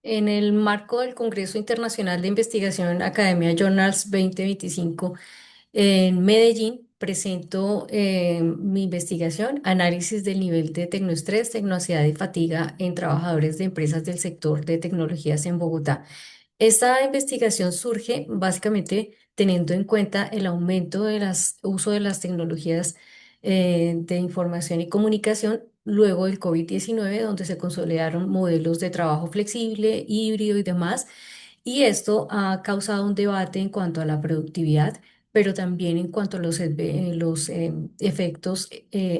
En el marco del Congreso Internacional de Investigación Academia Journals 2025 en Medellín, presento mi investigación, análisis del nivel de tecnoestrés, tecnoansiedad y fatiga en trabajadores de empresas del sector de tecnologías en Bogotá. Esta investigación surge básicamente teniendo en cuenta el aumento de uso de las tecnologías de información y comunicación luego del COVID-19, donde se consolidaron modelos de trabajo flexible, híbrido y demás. Y esto ha causado un debate en cuanto a la productividad, pero también en cuanto a los efectos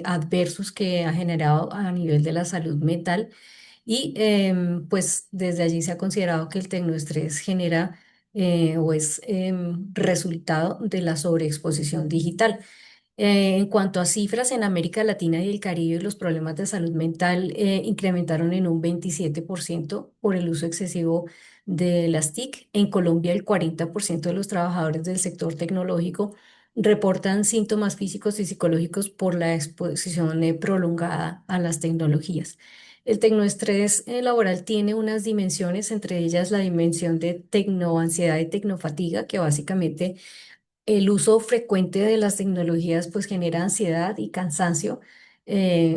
adversos que ha generado a nivel de la salud mental y pues desde allí se ha considerado que el tecnoestrés genera o es resultado de la sobreexposición digital. En cuanto a cifras, en América Latina y el Caribe, los problemas de salud mental incrementaron en un 27% por el uso excesivo de las TIC. En Colombia, el 40% de los trabajadores del sector tecnológico reportan síntomas físicos y psicológicos por la exposición prolongada a las tecnologías. El tecnoestrés laboral tiene unas dimensiones, entre ellas la dimensión de tecnoansiedad y tecnofatiga, que básicamente el uso frecuente de las tecnologías pues genera ansiedad y cansancio,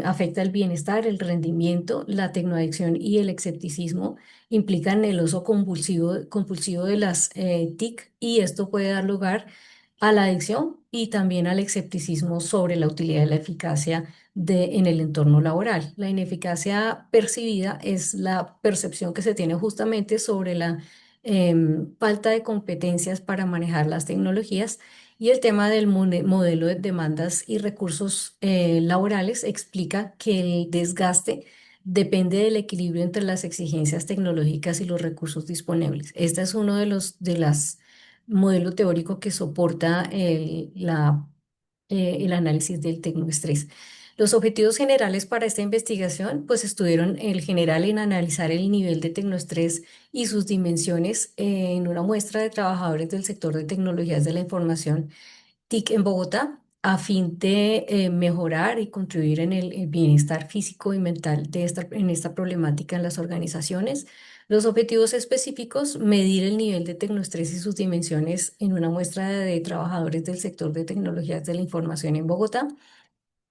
afecta el bienestar, el rendimiento, la tecnoadicción y el escepticismo implican el uso compulsivo de las TIC y esto puede dar lugar a la adicción y también al escepticismo sobre la utilidad y la eficacia en el entorno laboral. La ineficacia percibida es la percepción que se tiene justamente sobre la falta de competencias para manejar las tecnologías y el tema del modelo de demandas y recursos laborales explica que el desgaste depende del equilibrio entre las exigencias tecnológicas y los recursos disponibles. Este es uno de los modelo teórico que soporta el análisis del tecnoestrés. Los objetivos generales para esta investigación, pues estuvieron el general en analizar el nivel de tecnoestrés y sus dimensiones en una muestra de trabajadores del sector de tecnologías de la información TIC en Bogotá, a fin de mejorar y contribuir en el bienestar físico y mental en esta problemática en las organizaciones. Los objetivos específicos, medir el nivel de tecnoestrés y sus dimensiones en una muestra de trabajadores del sector de tecnologías de la información en Bogotá.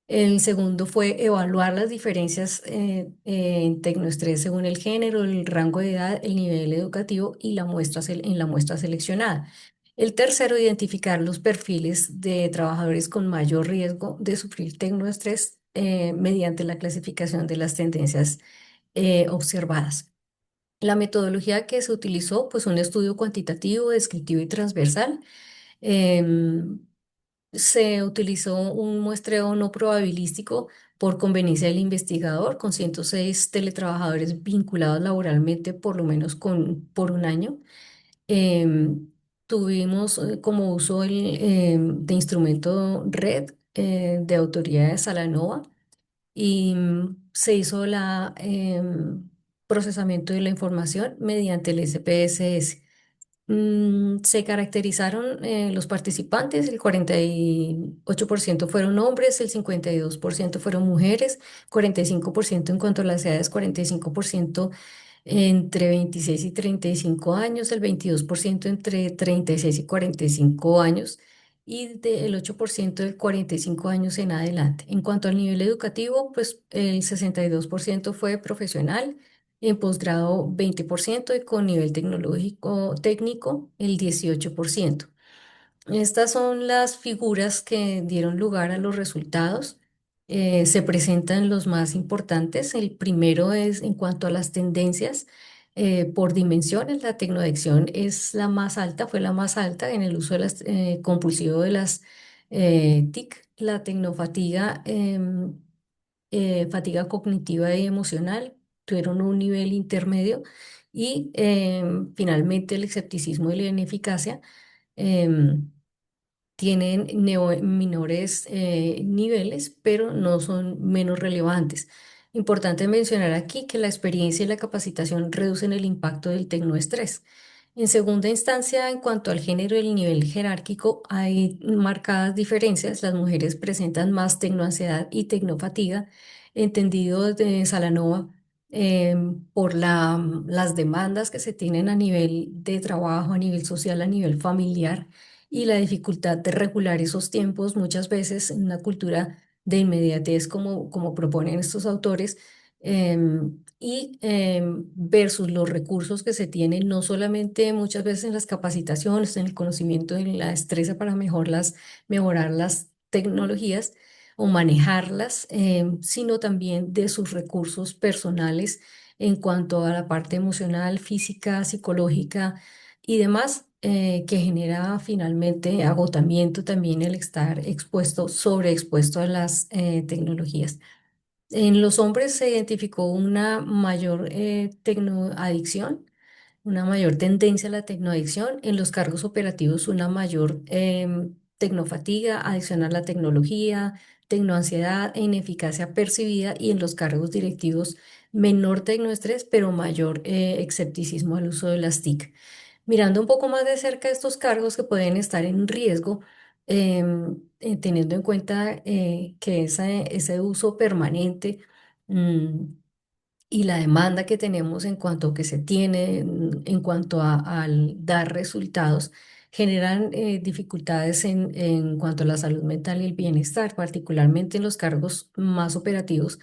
El segundo fue evaluar las diferencias en tecnoestrés según el género, el rango de edad, el nivel educativo y en la muestra seleccionada. El tercero, identificar los perfiles de trabajadores con mayor riesgo de sufrir tecnoestrés mediante la clasificación de las tendencias observadas. La metodología que se utilizó, pues un estudio cuantitativo, descriptivo y transversal. Em, Se utilizó un muestreo no probabilístico por conveniencia del investigador con 106 teletrabajadores vinculados laboralmente por lo menos por un año. Em, Tuvimos como uso de instrumento red de autoridad de Salanova y se hizo la procesamiento de la información mediante el SPSS. Se caracterizaron los participantes, el 48% fueron hombres, el 52% fueron mujeres, 45% en cuanto a las edades, 45% entre 26 y 35 años, el 22% entre 36 y 45 años y el 8% de 45 años en adelante. En cuanto al nivel educativo, pues el 62% fue profesional, en posgrado 20% y con nivel tecnológico técnico el 18%. Estas son las figuras que dieron lugar a los resultados. Se presentan los más importantes. El primero es en cuanto a las tendencias. Por dimensiones, la tecnoadicción es la más alta, fue la más alta en el uso de compulsivo de las TIC. La tecnofatiga, fatiga cognitiva y emocional, tuvieron un nivel intermedio y finalmente el escepticismo y la ineficacia em, tienen menores niveles, pero no son menos relevantes. Importante mencionar aquí que la experiencia y la capacitación reducen el impacto del tecnoestrés. En segunda instancia, en cuanto al género y el nivel jerárquico, hay marcadas diferencias. Las mujeres presentan más tecnoansiedad y tecnofatiga, entendido de Salanova. por las demandas que se tienen a nivel de trabajo, a nivel social, a nivel familiar y la dificultad de regular esos tiempos, muchas veces en una cultura de inmediatez como proponen estos autores, versus los recursos que se tienen, no solamente muchas veces en las capacitaciones, en el conocimiento, en la destreza para mejorar las tecnologías o manejarlas, sino también de sus recursos personales en cuanto a la parte emocional, física, psicológica y demás, que genera finalmente agotamiento también el estar sobreexpuesto a las tecnologías. En los hombres se identificó una mayor tecnoadicción, una mayor tendencia a la tecnoadicción, en los cargos operativos una mayor tecnofatiga, adicción a la tecnología, tecnoansiedad e ineficacia percibida, y en los cargos directivos menor tecnoestrés, pero mayor escepticismo al uso de las TIC. Mirando un poco más de cerca estos cargos que pueden estar en riesgo, teniendo en cuenta que ese uso permanente, mm, y la demanda que tenemos en cuanto a que se tiene, en cuanto al dar resultados, generan dificultades en cuanto a la salud mental y el bienestar, particularmente en los cargos más operativos,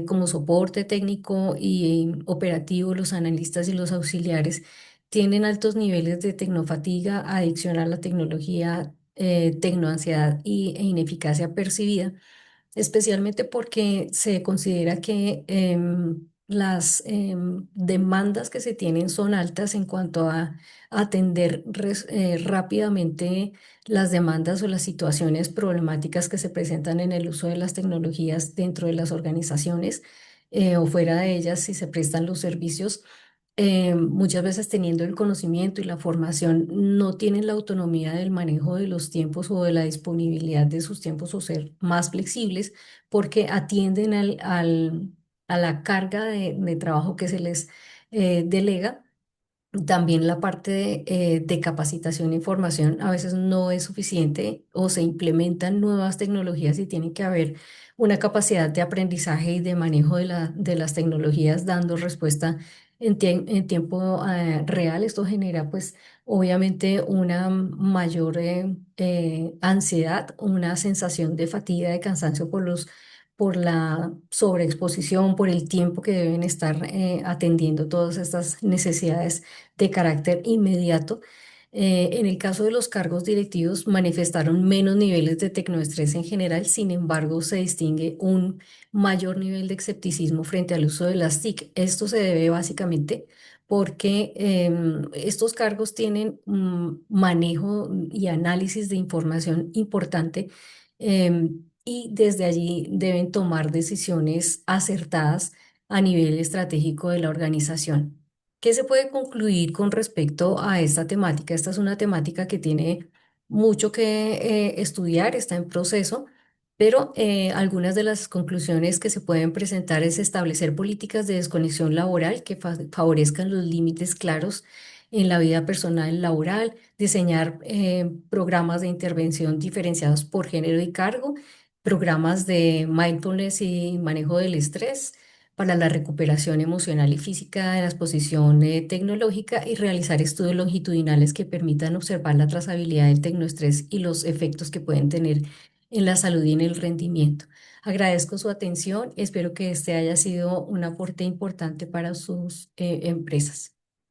como soporte técnico y operativo. Los analistas y los auxiliares tienen altos niveles de tecnofatiga, adicción a la tecnología, tecnoansiedad e ineficacia percibida, especialmente porque se considera que las demandas que se tienen son altas en cuanto a atender rápidamente las demandas o las situaciones problemáticas que se presentan en el uso de las tecnologías dentro de las organizaciones, o fuera de ellas si se prestan los servicios. Muchas veces teniendo el conocimiento y la formación, no tienen la autonomía del manejo de los tiempos o de la disponibilidad de sus tiempos o ser más flexibles porque atienden a la carga de trabajo que se les delega. También la parte de capacitación e información a veces no es suficiente o se implementan nuevas tecnologías y tiene que haber una capacidad de aprendizaje y de manejo de las tecnologías dando respuesta en tiempo real. Esto genera pues obviamente una mayor ansiedad, una sensación de fatiga, de cansancio por la sobreexposición, por el tiempo que deben estar atendiendo todas estas necesidades de carácter inmediato. En el caso de los cargos directivos, manifestaron menos niveles de tecnoestrés en general. Sin embargo, se distingue un mayor nivel de escepticismo frente al uso de las TIC. Esto se debe básicamente porque estos cargos tienen manejo y análisis de información importante, y desde allí deben tomar decisiones acertadas a nivel estratégico de la organización. ¿Qué se puede concluir con respecto a esta temática? Esta es una temática que tiene mucho que estudiar, está en proceso, pero algunas de las conclusiones que se pueden presentar es establecer políticas de desconexión laboral que favorezcan los límites claros en la vida personal laboral, diseñar programas de intervención diferenciados por género y cargo, programas de mindfulness y manejo del estrés para la recuperación emocional y física de la exposición tecnológica, y realizar estudios longitudinales que permitan observar la trazabilidad del tecnoestrés y los efectos que pueden tener en la salud y en el rendimiento. Agradezco su atención. Espero que este haya sido un aporte importante para sus empresas.